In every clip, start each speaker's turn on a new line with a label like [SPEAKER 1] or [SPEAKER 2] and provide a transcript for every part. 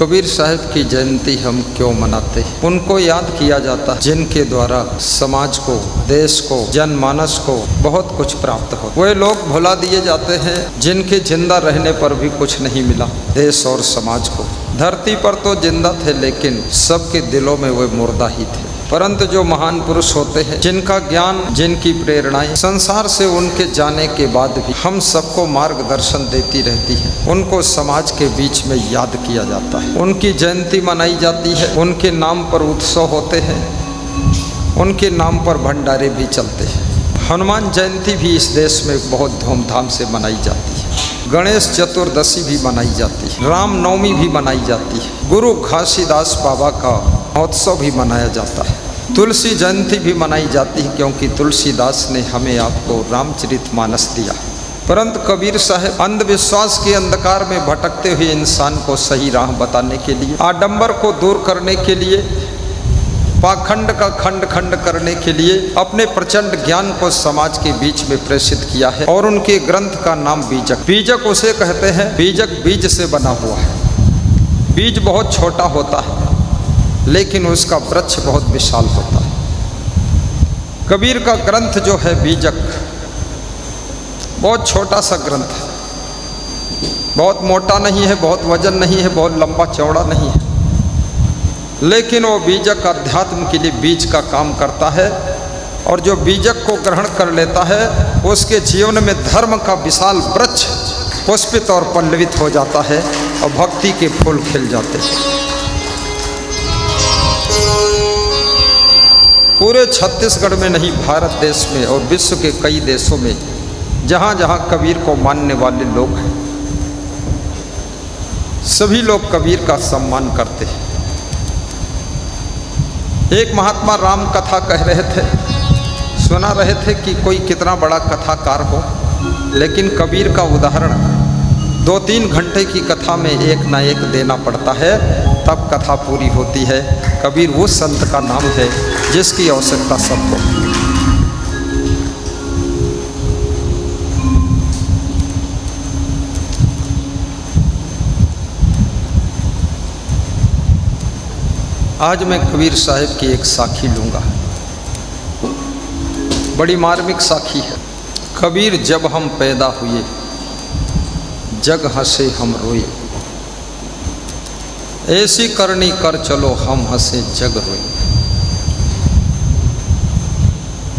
[SPEAKER 1] कबीर साहब की जयंती हम क्यों मनाते हैं? उनको याद किया जाता है जिनके द्वारा समाज को, देश को, जनमानस को बहुत कुछ प्राप्त हो। वे लोग भुला दिए जाते हैं जिनके जिंदा रहने पर भी कुछ नहीं मिला देश और समाज को। धरती पर तो जिंदा थे लेकिन सबके दिलों में वे मुर्दा ही थे। परंतु जो महान पुरुष होते हैं, जिनका ज्ञान, जिनकी प्रेरणाएं संसार से उनके जाने के बाद भी हम सबको मार्गदर्शन देती रहती है, उनको समाज के बीच में याद किया जाता है। उनकी जयंती मनाई जाती है, उनके नाम पर उत्सव होते हैं, उनके नाम पर भंडारे भी चलते हैं। हनुमान जयंती भी इस देश में बहुत धूमधाम से मनाई जाती है। गणेश चतुर्दशी भी मनाई जाती है। रामनवमी भी मनाई जाती है। गुरु घासीदास बाबा का महोत्सव भी मनाया जाता है। तुलसी जयंती भी मनाई जाती है क्योंकि तुलसीदास ने हमें आपको रामचरितमानस दिया। परंतु कबीर साहब अंधविश्वास के अंधकार में भटकते हुए इंसान को सही राह बताने के लिए, आडंबर को दूर करने के लिए, पाखंड का खंड खंड करने के लिए अपने प्रचंड ज्ञान को समाज के बीच में प्रेषित किया है। और उनके ग्रंथ का नाम बीजक। बीजक उसे कहते हैं, बीजक बीज से बना हुआ है। बीज बहुत छोटा होता है लेकिन उसका वृक्ष बहुत विशाल होता है। कबीर का ग्रंथ जो है बीजक, बहुत छोटा सा ग्रंथ है, बहुत मोटा नहीं है, बहुत वजन नहीं है, बहुत लंबा चौड़ा नहीं है, लेकिन वो बीजक अध्यात्म के लिए बीज का काम करता है। और जो बीजक को ग्रहण कर लेता है उसके जीवन में धर्म का विशाल वृक्ष पुष्पित और पल्लवित हो जाता है और भक्ति के फूल खिल जाते हैं। पूरे छत्तीसगढ़ में नहीं, भारत देश में और विश्व के कई देशों में जहाँ जहाँ कबीर को मानने वाले लोग हैं, सभी लोग कबीर का सम्मान करते हैं। एक महात्मा राम कथा कह रहे थे, सुना रहे थे कि कोई कितना बड़ा कथाकार हो, लेकिन कबीर का उदाहरण 2-3 घंटे की कथा में एक ना एक देना पड़ता है, तब कथा पूरी होती है। कबीर वो संत का नाम है जिसकी आवश्यकता सबको। आज मैं कबीर साहब की एक साखी लूँगा, बड़ी मार्मिक साखी है। कबीर जब हम पैदा हुए, जग हंसे हम रोए, ऐसी करनी कर चलो हम हंसे जग रोए।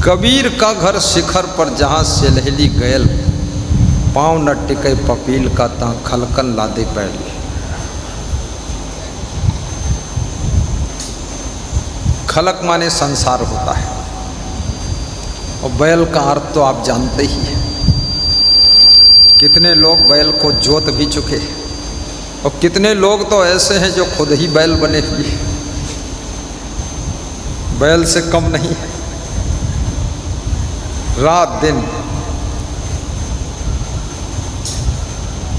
[SPEAKER 1] कबीर का घर शिखर पर जहाँ से लहली गयल, पाँव न टिके पपील का ता खलकन लादे बैल। खलक माने संसार होता है और बैल का अर्थ तो आप जानते ही हैं। कितने लोग बैल को जोत भी चुके हैं और कितने लोग तो ऐसे हैं जो खुद ही बैल बने हुए हैं। बैल से कम नहीं है, रात दिन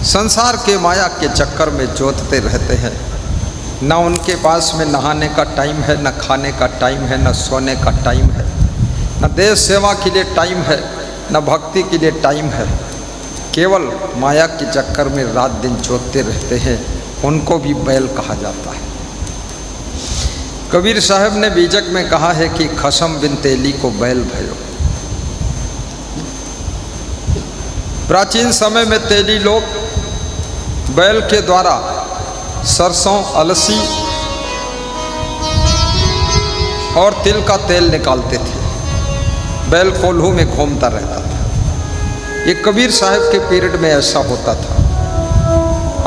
[SPEAKER 1] संसार के माया के चक्कर में जोतते रहते हैं। ना उनके पास में नहाने का टाइम है, न खाने का टाइम है, न सोने का टाइम है, न देश सेवा के लिए टाइम है, न भक्ति के लिए टाइम है। केवल माया के चक्कर में रात दिन जोतते रहते हैं। उनको भी बैल कहा जाता है। कबीर साहब ने बीजक में कहा है कि खसम बिन तेली को बैल भयो। प्राचीन समय में तेली लोग बैल के द्वारा सरसों, अलसी और तिल का तेल निकालते थे। बैल कोल्हू में घूमता रहता था। ये कबीर साहब के पीरियड में ऐसा होता था।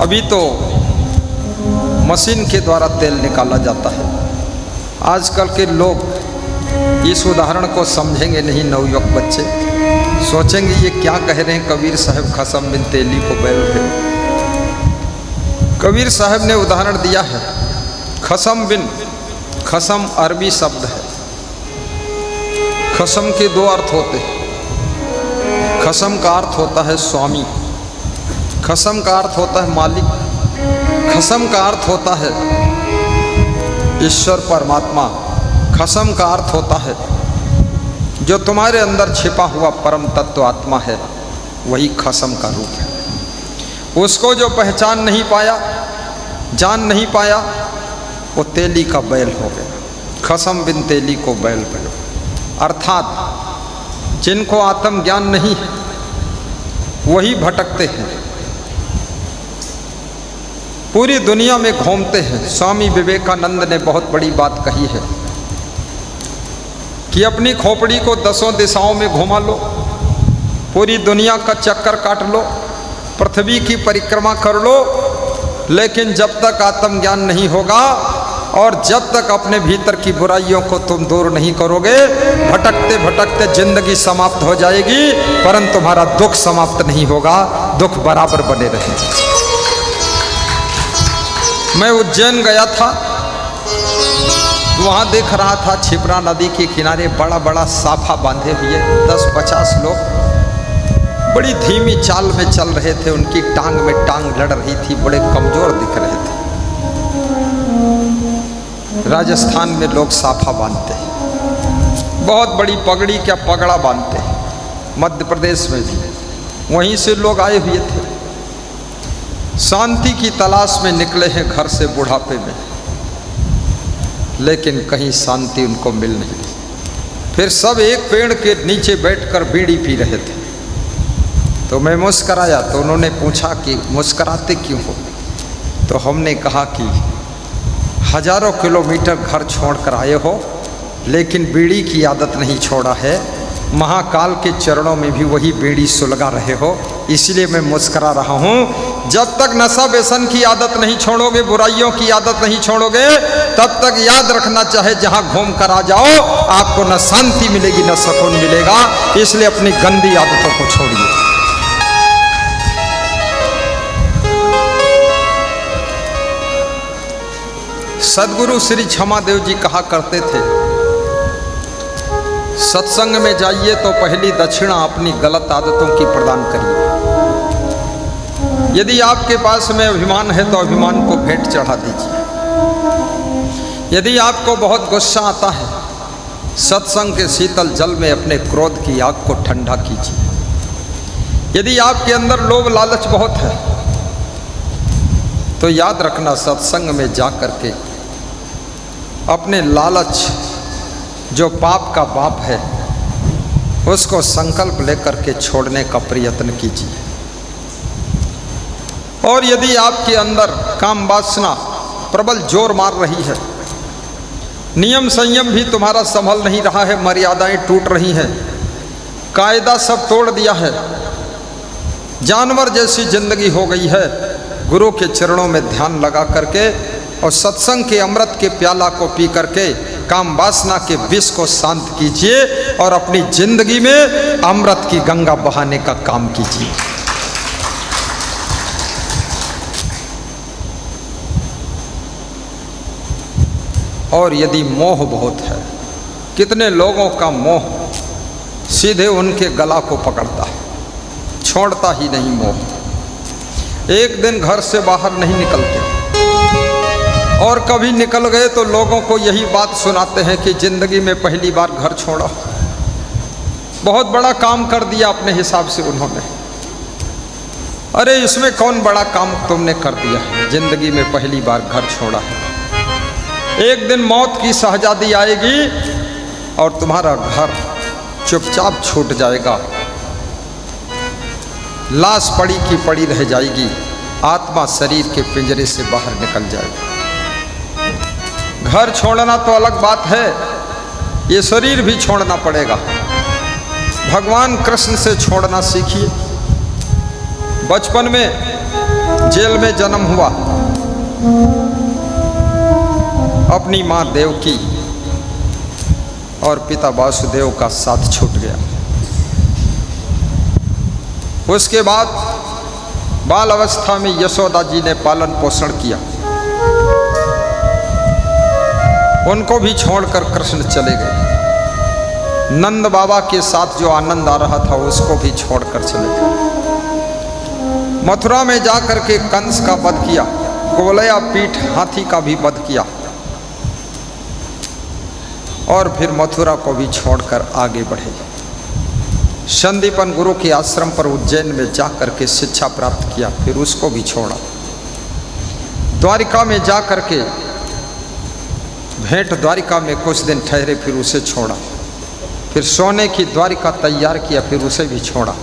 [SPEAKER 1] अभी तो मशीन के द्वारा तेल निकाला जाता है। आजकल के लोग इस उदाहरण को समझेंगे नहीं। नवयुवक बच्चे सोचेंगे ये क्या कह रहे हैं कबीर साहब, खसम बिन तेली को बैल भयो। कबीर साहब ने उदाहरण दिया है खसम बिन। खसम अरबी शब्द है। खसम के 2 अर्थ होते हैं। खसम का अर्थ होता है स्वामी, खसम का अर्थ होता है मालिक, खसम का अर्थ होता है ईश्वर परमात्मा, खसम का अर्थ होता है जो तुम्हारे अंदर छिपा हुआ परम तत्व आत्मा है, वही खसम का रूप है। उसको जो पहचान नहीं पाया जान नहीं पाया, वो तेली का बैल हो गया। खसम बिन तेली को बैल भयो। अर्थात जिनको आत्मज्ञान नहीं है वही भटकते हैं, पूरी दुनिया में घूमते हैं। स्वामी विवेकानंद ने बहुत बड़ी बात कही है कि अपनी खोपड़ी को 10 दिशाओं में घुमा लो, पूरी दुनिया का चक्कर काट लो, पृथ्वी की परिक्रमा कर लो, लेकिन जब तक आत्मज्ञान नहीं होगा और जब तक अपने भीतर की बुराइयों को तुम दूर नहीं करोगे, भटकते भटकते जिंदगी समाप्त हो जाएगी, परंतु तुम्हारा दुख समाप्त नहीं होगा, दुख बराबर बने रहेंगे। मैं उज्जैन गया था, वहाँ देख रहा था क्षिप्रा नदी के किनारे बड़ा बड़ा साफा बांधे हुए 10-50 लोग बड़ी धीमी चाल में चल रहे थे। उनकी टांग में टांग लड़ रही थी, बड़े कमजोर दिख रहे थे। राजस्थान में लोग साफा बांधते हैं, बहुत बड़ी पगड़ी क्या पगड़ा बांधते हैं, मध्य प्रदेश में भी। वहीं से लोग आए हुए थे, शांति की तलाश में निकले हैं घर से बुढ़ापे में, लेकिन कहीं शांति उनको मिल नहीं। फिर सब एक पेड़ के नीचे बैठकर बीड़ी पी रहे थे, तो मैं मुस्कराया, तो उन्होंने पूछा कि मुस्कराते क्यों हो? तो हमने कहा कि हजारों किलोमीटर घर छोड़कर आए हो, लेकिन बीड़ी की आदत नहीं छोड़ा है, महाकाल के चरणों में भी वही बीड़ी सुलगा रहे हो, इसलिए मैं मुस्करा रहा हूँ। जब तक नशा व्यसन की आदत नहीं छोड़ोगे, बुराइयों की आदत नहीं छोड़ोगे, तब तक याद रखना, चाहे जहाँ घूम कर आ जाओ, आपको न शांति मिलेगी न सुकून मिलेगा। इसलिए अपनी गंदी आदतों को छोड़िए। सदगुरु श्री क्षमादेव जी कहा करते थे, सत्संग में जाइए तो पहली दक्षिणा अपनी गलत आदतों की प्रदान करिए। यदि आपके पास में अभिमान है तो अभिमान को भेंट चढ़ा दीजिए। यदि आपको बहुत गुस्सा आता है, सत्संग के शीतल जल में अपने क्रोध की आग को ठंडा कीजिए। यदि आपके अंदर लोभ लालच बहुत है, तो याद रखना, सत्संग में जा कर के अपने लालच, जो पाप का बाप है, उसको संकल्प लेकर के छोड़ने का प्रयत्न कीजिए। और यदि आपके अंदर काम वासना प्रबल जोर मार रही है, नियम संयम भी तुम्हारा संभल नहीं रहा है, मर्यादाएं टूट रही हैं, कायदा सब तोड़ दिया है, जानवर जैसी जिंदगी हो गई है, गुरु के चरणों में ध्यान लगा करके और सत्संग के अमृत के प्याला को पी करके काम वासना के विष को शांत कीजिए और अपनी जिंदगी में अमृत की गंगा बहाने का काम कीजिए। और यदि मोह बहुत है, कितने लोगों का मोह सीधे उनके गला को पकड़ता है, छोड़ता ही नहीं मोह। एक दिन घर से बाहर नहीं निकलते, और कभी निकल गए तो लोगों को यही बात सुनाते हैं कि जिंदगी में पहली बार घर छोड़ा, बहुत बड़ा काम कर दिया अपने हिसाब से उन्होंने। अरे इसमें कौन बड़ा काम तुमने कर दिया है, जिंदगी में पहली बार घर छोड़ा है। एक दिन मौत की शहजादी आएगी और तुम्हारा घर चुपचाप छूट जाएगा, लाश पड़ी की पड़ी रह जाएगी, आत्मा शरीर के पिंजरे से बाहर निकल जाएगी। घर छोड़ना तो अलग बात है, ये शरीर भी छोड़ना पड़ेगा। भगवान कृष्ण से छोड़ना सीखिए। बचपन में जेल में जन्म हुआ, अपनी माँ देवकी और पिता वासुदेव का साथ छूट गया। उसके बाद बाल अवस्था में यशोदा जी ने पालन पोषण किया, उनको भी छोड़कर कृष्ण चले गए। नंद बाबा के साथ जो आनंद आ रहा था उसको भी छोड़कर चले गए। मथुरा में जाकर के कंस का वध किया, गोलया पीठ हाथी का भी वध किया, और फिर मथुरा को भी छोड़कर आगे बढ़े। संदीपन गुरु के आश्रम पर उज्जैन में जाकर के शिक्षा प्राप्त किया, फिर उसको भी छोड़ा। द्वारिका में जा करके भेंट द्वारिका में कुछ दिन ठहरे, फिर उसे छोड़ा। फिर सोने की द्वारिका तैयार किया, फिर उसे भी छोड़ा।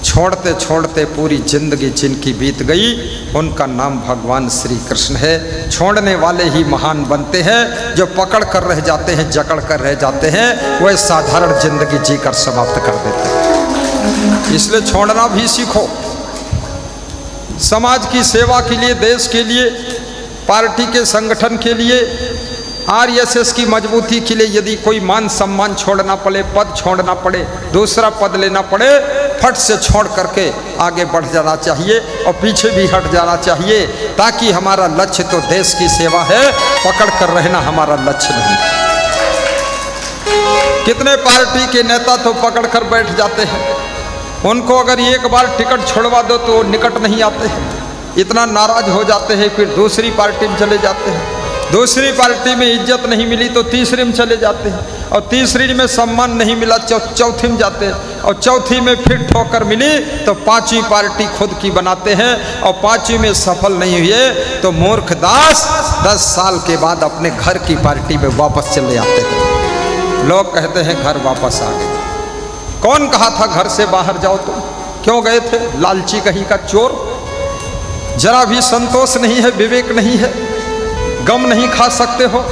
[SPEAKER 1] छोड़ते छोड़ते पूरी जिंदगी जिनकी बीत गई, उनका नाम भगवान श्री कृष्ण है। छोड़ने वाले ही महान बनते हैं, जो पकड़ कर रह जाते हैं, जकड़ कर रह जाते हैं, वह साधारण जिंदगी जीकर समाप्त कर देते हैं। इसलिए छोड़ना भी सीखो। समाज की सेवा के लिए, देश के लिए, पार्टी के संगठन के लिए, आरएसएस की मजबूती के लिए यदि कोई मान सम्मान छोड़ना पड़े, पद छोड़ना पड़े, दूसरा पद लेना पड़े, फट से छोड़ करके आगे बढ़ जाना चाहिए और पीछे भी हट जाना चाहिए, ताकि हमारा लक्ष्य तो देश की सेवा है, पकड़ कर रहना हमारा लक्ष्य नहीं। कितने पार्टी के नेता तो पकड़ कर बैठ जाते हैं, उनको अगर एक बार टिकट छोड़वा दो तो निकट नहीं आते हैं, इतना नाराज हो जाते हैं, फिर दूसरी पार्टी में चले जाते हैं। दूसरी पार्टी में इज्जत नहीं मिली तो तीसरी में चले जाते हैं, और तीसरी में सम्मान नहीं मिला चौथी में जाते हैं, और चौथी में फिर ठोकर मिली तो पांचवी पार्टी खुद की बनाते हैं, और पांचवी में सफल नहीं हुए तो मूर्ख दास 10 साल के बाद अपने घर की पार्टी में वापस चले आते हैं। लोग कहते हैं घर वापस आ गए। कौन कहा था घर से बाहर जाओ? तुम क्यों गए थे? लालची कहीं का चोर। जरा भी संतोष नहीं है, विवेक नहीं है, गम नहीं खा सकते हो।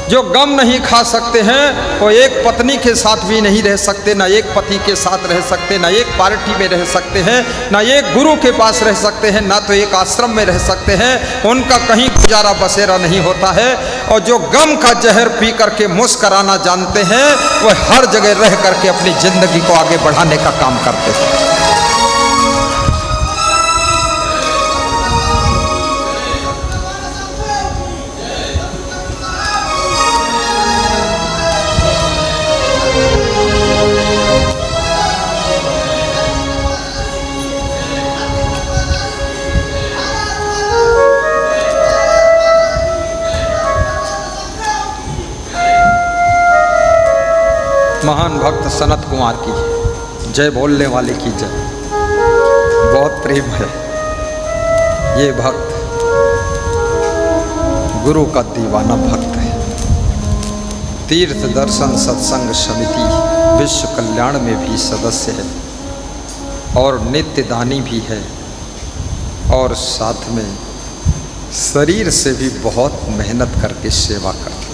[SPEAKER 1] जो गम नहीं खा सकते हैं वो एक पत्नी के साथ भी नहीं रह सकते, ना एक पति के साथ रह सकते, ना एक पार्टी में रह सकते हैं, ना एक गुरु के पास रह सकते हैं, ना तो एक आश्रम में रह सकते हैं। उनका कहीं गुजारा बसेरा नहीं होता है। और जो गम का जहर पी करके मुस्कराना जानते हैं, वह हर जगह रह करके अपनी जिंदगी को आगे बढ़ाने का काम करते हैं। महान भक्त सनत कुमार की जय, बोलने वाले की जय। बहुत प्रेम है। ये भक्त गुरु का दीवाना भक्त है। तीर्थ दर्शन सत्संग समिति विश्व कल्याण में भी सदस्य है और नित्य दानी भी है, और साथ में शरीर से भी बहुत मेहनत करके सेवा करते हैं।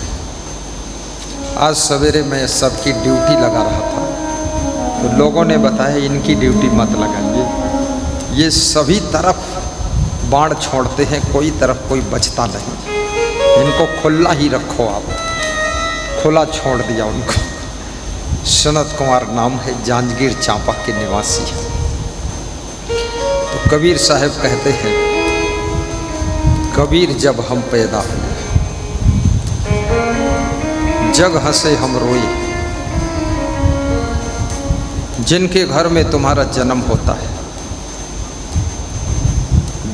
[SPEAKER 1] आज सवेरे मैं सबकी ड्यूटी लगा रहा था तो लोगों ने बताया इनकी ड्यूटी मत लगाइए, ये सभी तरफ बाण छोड़ते हैं, कोई तरफ कोई बचता नहीं, इनको खुला ही रखो। आप खुला छोड़ दिया उनको। सनत कुमार नाम है, जांजगीर चांपा के निवासी है। तो कबीर साहब कहते हैं, कबीर जब हम पैदा हुए जग हंसे हम रोए, जिनके घर में तुम्हारा जन्म होता है,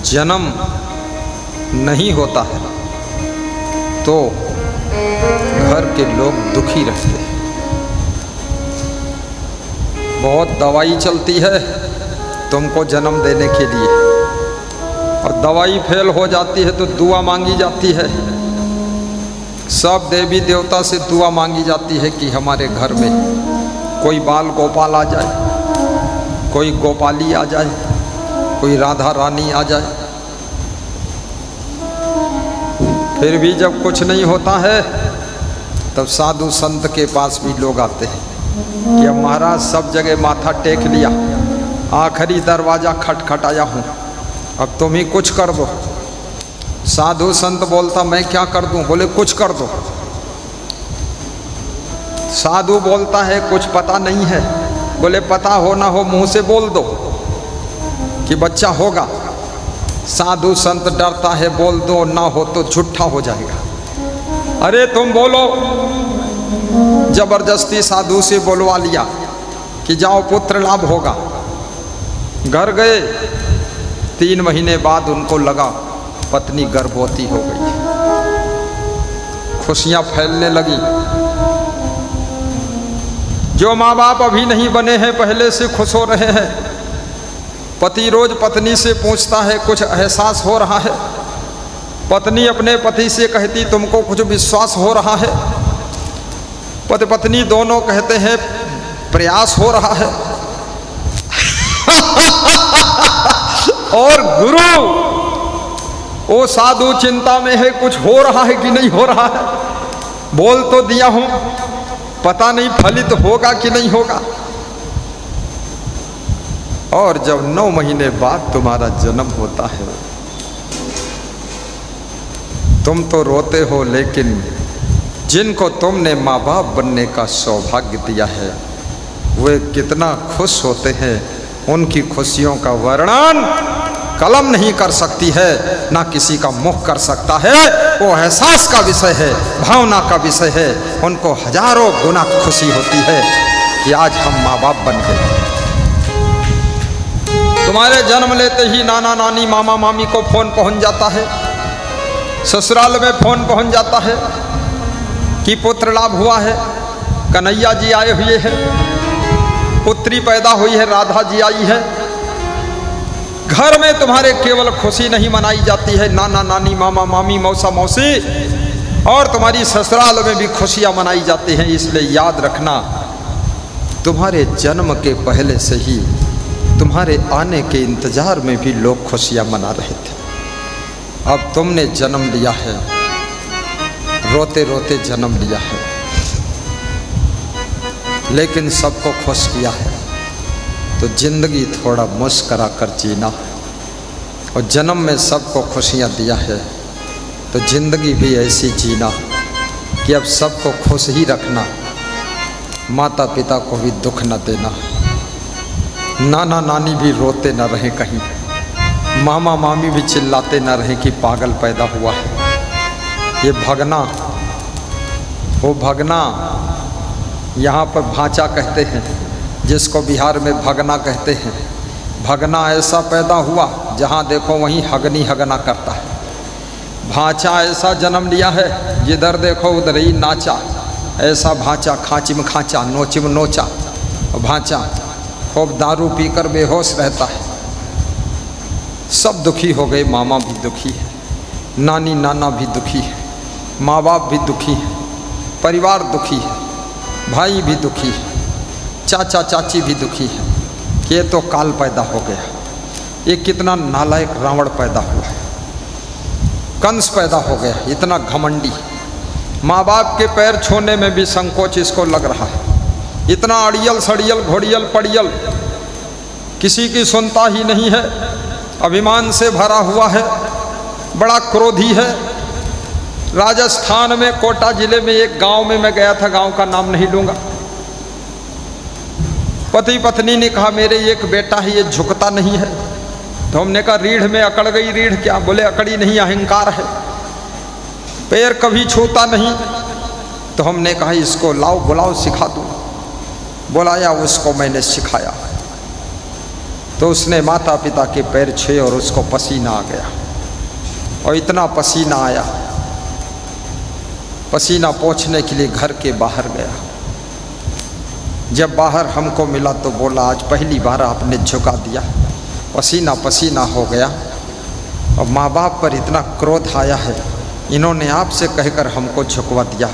[SPEAKER 1] जन्म नहीं होता है तो घर के लोग दुखी रहते हैं। बहुत दवाई चलती है तुमको जन्म देने के लिए, और दवाई फेल हो जाती है तो दुआ मांगी जाती है। सब देवी देवता से दुआ मांगी जाती है कि हमारे घर में कोई बाल गोपाल आ जाए, कोई गोपाली आ जाए, कोई राधा रानी आ जाए। फिर भी जब कुछ नहीं होता है तब साधु संत के पास भी लोग आते हैं कि अब महाराज सब जगह माथा टेक लिया, आखिरी दरवाज़ा खटखटाया हूँ, अब तुम ही कुछ कर दो। साधु संत बोलता मैं क्या कर दूं? बोले कुछ कर दो। साधु बोलता है कुछ पता नहीं है, बोले पता हो ना हो मुंह से बोल दो कि बच्चा होगा। साधु संत डरता है, बोल दो ना हो तो झूठा हो जाएगा। अरे तुम बोलो। जबरदस्ती साधु से बोलवा लिया कि जाओ पुत्र लाभ होगा। घर गए, 3 महीने बाद उनको लगा पत्नी गर्भवती हो गई। खुशियां फैलने लगी। जो माँ बाप अभी नहीं बने हैं पहले से खुश हो रहे हैं। पति रोज पत्नी से पूछता है कुछ एहसास हो रहा है, पत्नी अपने पति से कहती तुमको कुछ विश्वास हो रहा है, पति पत्नी दोनों कहते हैं प्रयास हो रहा है। और गुरु वो साधु चिंता में है कुछ हो रहा है कि नहीं हो रहा है, बोल तो दिया हूं, पता नहीं फलित होगा कि नहीं होगा। और जब 9 महीने बाद तुम्हारा जन्म होता है, तुम तो रोते हो, लेकिन जिनको तुमने माँ बाप बनने का सौभाग्य दिया है वे कितना खुश होते हैं। उनकी खुशियों का वर्णन कलम नहीं कर सकती है, ना किसी का मुख कर सकता है। वो एहसास का विषय है, भावना का विषय है। उनको हजारों गुना खुशी होती है कि आज हम माँ बाप बन गए। तुम्हारे जन्म लेते ही नाना नानी मामा मामी को फोन पहुंच जाता है, ससुराल में फोन पहुंच जाता है कि पुत्र लाभ हुआ है, कन्हैया जी आए हुए हैं, पुत्री पैदा हुई है, राधा जी आई है। घर में तुम्हारे केवल खुशी नहीं मनाई जाती है, नाना नानी मामा मामी मौसा मौसी और तुम्हारी ससुराल में भी खुशियां मनाई जाती हैं। इसलिए याद रखना, तुम्हारे जन्म के पहले से ही तुम्हारे आने के इंतजार में भी लोग खुशियां मना रहे थे। अब तुमने जन्म लिया है, रोते रोते जन्म लिया है, लेकिन सबको खुश किया है, तो जिंदगी थोड़ा मुस्करा कर जीना। और जन्म में सबको खुशियां दिया है, तो जिंदगी भी ऐसी जीना कि अब सबको खुश ही रखना, माता पिता को भी दुख न देना, नाना नानी भी रोते न रहे कहीं, मामा मामी भी चिल्लाते न रहे कि पागल पैदा हुआ है। ये भगना, वो भगना यहाँ पर भांचा कहते हैं, जिसको बिहार में भगना कहते हैं। भगना ऐसा पैदा हुआ जहाँ देखो वहीं हगनी हगना करता है। भांचा ऐसा जन्म लिया है, जिधर देखो उधर ही नाचा। ऐसा भांचा, खांचिम खांचा, नोचिम नोचा। भांचा खूब दारू पीकर बेहोश रहता है। सब दुखी हो गए, मामा भी दुखी है, नानी नाना भी दुखी है, माँ बाप भी दुखी है, परिवार दुखी है, भाई भी दुखी है, चाचा चाची भी दुखी है कि ये तो काल पैदा हो गया। ये कितना नालायक रावण पैदा हुआ है, कंस पैदा हो गया, इतना घमंडी। माँ बाप के पैर छूने में भी संकोच इसको लग रहा है। इतना अड़ियल सड़ियल घोड़ियल पड़ियल, किसी की सुनता ही नहीं है, अभिमान से भरा हुआ है, बड़ा क्रोधी है। राजस्थान में कोटा जिले में एक गांव में मैं गया था, गांव का नाम नहीं लूँगा। पति पत्नी ने कहा मेरे एक बेटा है, ये झुकता नहीं है। तो हमने कहा रीढ़ में अकड़ गई। रीढ़ क्या? बोले अकड़ी नहीं, अहंकार है, पैर कभी छूता नहीं। तो हमने कहा इसको लाओ बुलाओ सिखा दूँ। बुलाया, उसको मैंने सिखाया, तो उसने माता पिता के पैर छुए और उसको पसीना आ गया। और इतना पसीना आया, पसीना पोंछने के लिए घर के बाहर गया। जब बाहर हमको मिला तो बोला आज पहली बार आपने झुका दिया, पसीना पसीना हो गया। और माँ बाप पर इतना क्रोध आया है, इन्होंने आपसे कहकर हमको झुकवा दिया।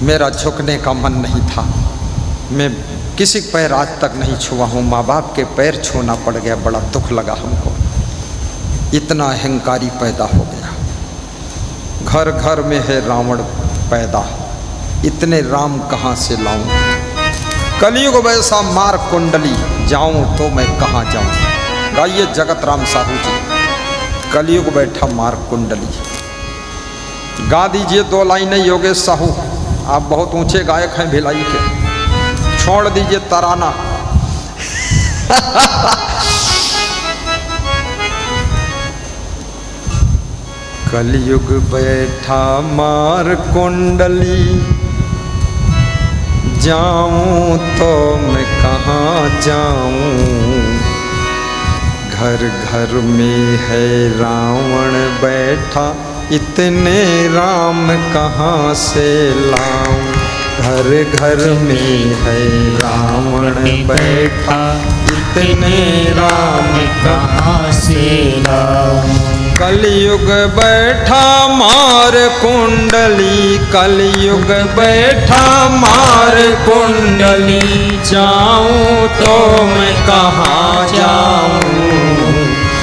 [SPEAKER 1] मेरा झुकने का मन नहीं था, मैं किसी पैर आज तक नहीं छुआ हूँ, माँ बाप के पैर छूना पड़ गया, बड़ा दुख लगा हमको। इतना अहंकारी पैदा हो गया। घर घर में है रावण पैदा, इतने राम कहाँ से लाऊं? कलयुग वैसा मार कुंडली, जाऊं तो मैं कहाँ जाऊं? गाइए जगत राम साहू जी, कलयुग बैठा मार कुंडली। गा दीजिए 2 लाइनें योगेश साहू, आप बहुत ऊंचे गायक हैं भिलाई के, छोड़ दीजिए तराना। कलयुग बैठा मार कुंडली, जाऊं तो मैं कहाँ जाऊं? घर घर में है रावण बैठा, इतने राम कहाँ से लाऊं? घर घर में है रावण बैठा, इतने राम
[SPEAKER 2] कहाँ से लाऊं।
[SPEAKER 1] कलयुग बैठा मार कुंडली, कलयुग बैठा मार कुंडली, जाऊं तो मैं कहाँ जाऊं।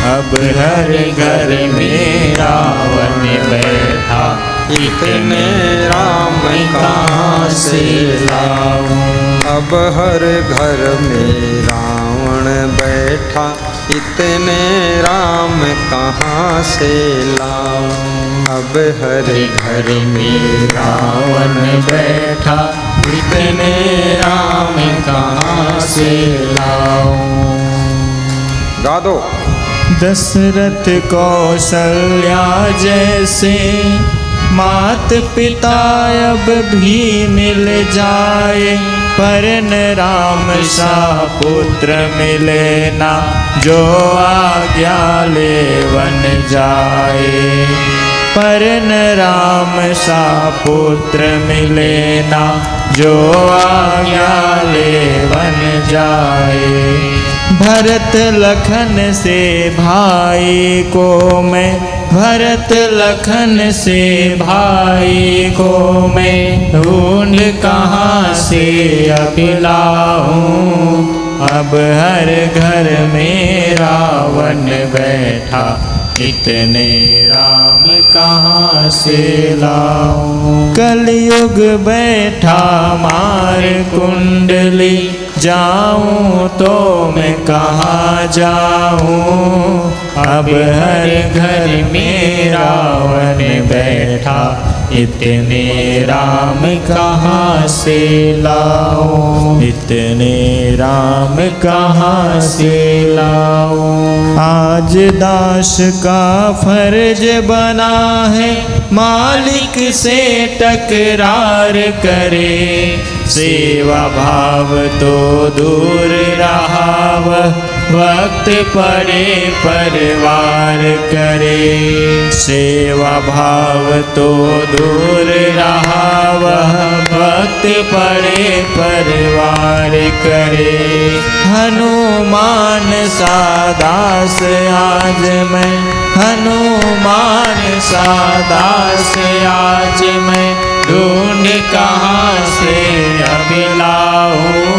[SPEAKER 2] अब हर घर में रावण बैठा,
[SPEAKER 1] इतने राम कहाँ से लाऊं। अब हर घर में रावण बैठा, इतने राम कहाँ से लाऊं। अब हर घर में
[SPEAKER 2] रावण बैठा, इतने राम कहाँ से लाऊं।
[SPEAKER 1] गा दो।
[SPEAKER 2] दशरथ कौशल्या जैसे मात पिता अब भी मिल जाए, पर न राम सा पुत्र मिले ना, जो आज्ञा ले वन जाए। पर न राम सा पुत्र मिले ना, जो आज्ञा ले वन जाए। भरत लखन से भाई को मैं, भरत लखन से भाई को मैं, ढूंढ कहाँ से अब लाऊं। अब हर घर में रावण बैठा, इतने राम कहाँ से लाऊं। कलयुग बैठा मार कुंडली, जाऊं तो मैं कहाँ जाऊं। अब हर घर में रावण बैठा, इतने राम कहाँ से लाऊं। इतने राम कहाँ से लाऊं। आज दास का फर्ज बना है, मालिक से टकरार करे। सेवा भाव तो दूर रहा, वह वक्त पड़े परिवार करे। सेवा भाव तो दूर रहा, वह वक्त पड़े परिवार करे। हनुमान सा दास आज मैं, हनुमान सा दास आज मैं, ढूंढ कहाँ से अब लाऊं।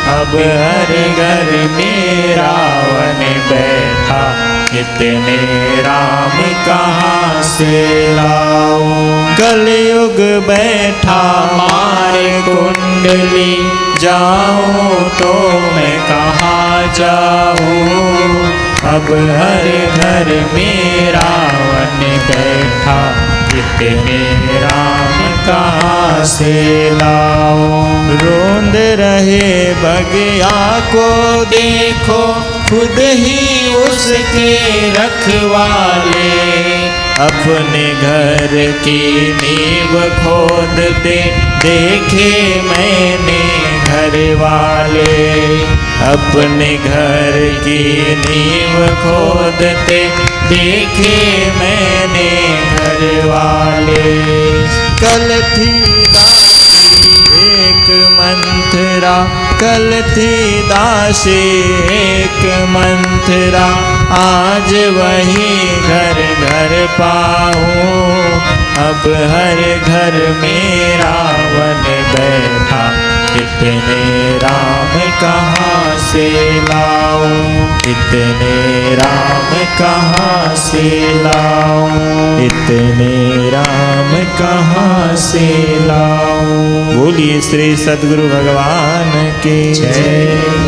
[SPEAKER 2] अब हर घर में रावण बैठा, इतने राम कहाँ से लाऊं। कलयुग बैठा मार कुंडली, जाऊं तो मैं कहाँ जाऊं। अब हर घर में रावण बैठा, इतने राम कहाँ से लाऊं। रोंद रहे बगिया को देखो, खुद ही उसके रखवाले। अपने घर की नींव खोदते देखे मैंने घर वाले। अपने घर की नींव खोदते देखे मैंने घर वाले। कल थी दासी एक मंथरा, कल थी दासी एक मंथरा, आज वही घर घर पाऊं। अब हर घर में रावण बैठा, इतने राम कहाँ से लाऊं। इतने राम कहाँ से लाऊं। इतने राम कहाँ से लाऊं। बोलिए श्री सद्गुरु भगवान की जय।